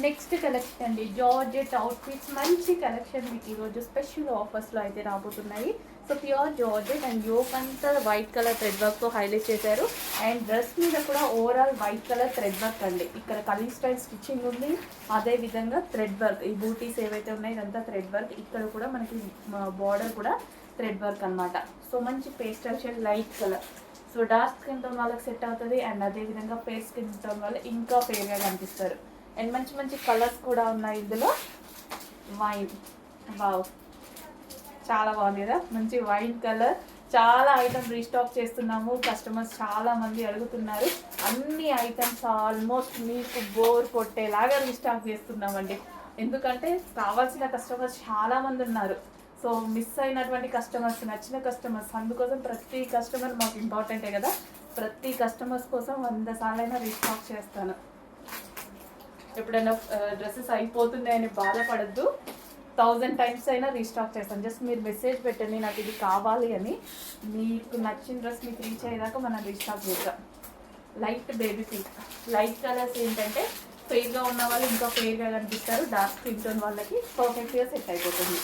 Next collection అండి, georgette outfits మంచి collection మీకు ఈరోజు స్పెషల్ ఆఫర్స్లో అయితే రాబోతున్నాయి. So pure georgette and yoke అంతా వైట్ కలర్ థ్రెడ్ వర్క్తో హైలైట్ చేశారు. అండ్ డ్రెస్ మీద కూడా overall white colour thread work అండి. ఇక్కడ కలీ స్టైల్ స్టిచ్చింగ్ ఉంది, అదేవిధంగా థ్రెడ్ వర్క్, ఈ బూటీస్ ఏవైతే ఉన్నాయో ఇదంతా థ్రెడ్ వర్క్. ఇక్కడ కూడా మనకి బార్డర్ కూడా థ్రెడ్ వర్క్ అనమాట. సో మంచి pastel shade light colour. So dark skin tone వాళ్ళకి సెట్ అవుతుంది. అండ్ అదేవిధంగా ఫేర్ స్కిన్ టోన్ వాళ్ళు ఇంకా ఫేర్గా కనిపిస్తారు. అండ్ మంచి మంచి కలర్స్ కూడా ఉన్నాయి ఇందులో. వైన్, వావ్, చాలా బాగుంది కదా, మంచి వైన్ కలర్. చాలా ఐటమ్ రీస్టాక్ చేస్తున్నాము, కస్టమర్స్ చాలా మంది అడుగుతున్నారు. అన్ని ఐటమ్స్ ఆల్మోస్ట్ మీకు బోర్ కొట్టేలాగా రీస్టాక్ చేస్తున్నామండి. ఎందుకంటే కావాల్సిన కస్టమర్స్ చాలా మంది ఉన్నారు. సో మిస్ అయినటువంటి కస్టమర్స్, నచ్చిన కస్టమర్స్, అందుకోసం ప్రతి కస్టమర్ మాకు ఇంపార్టెంటే కదా. ప్రతి కస్టమర్స్ కోసం 100 సార్లైనా రీస్టాక్ చేస్తాను. ఎప్పుడైనా డ్రెస్సెస్ అయిపోతున్నాయని బాధపడద్దు, 1000 టైమ్స్ అయినా రీస్టాక్ చేస్తాను. జస్ట్ మీరు మెసేజ్ పెట్టండి నాకు ఇది కావాలి అని, మీకు నచ్చిన డ్రెస్ మీకు రీచ్ అయ్యేదాకా మనం రీస్టాక్ చేద్దాం. Light baby pink, light colours ఏంటంటే ఫెయిర్గా ఉన్న వాళ్ళు ఇంకా ఫెయిర్గా కనిపిస్తారు, డార్క్ స్కిన్ టోన్ వాళ్ళకి పర్ఫెక్ట్గా సెట్ అయిపోతుంది.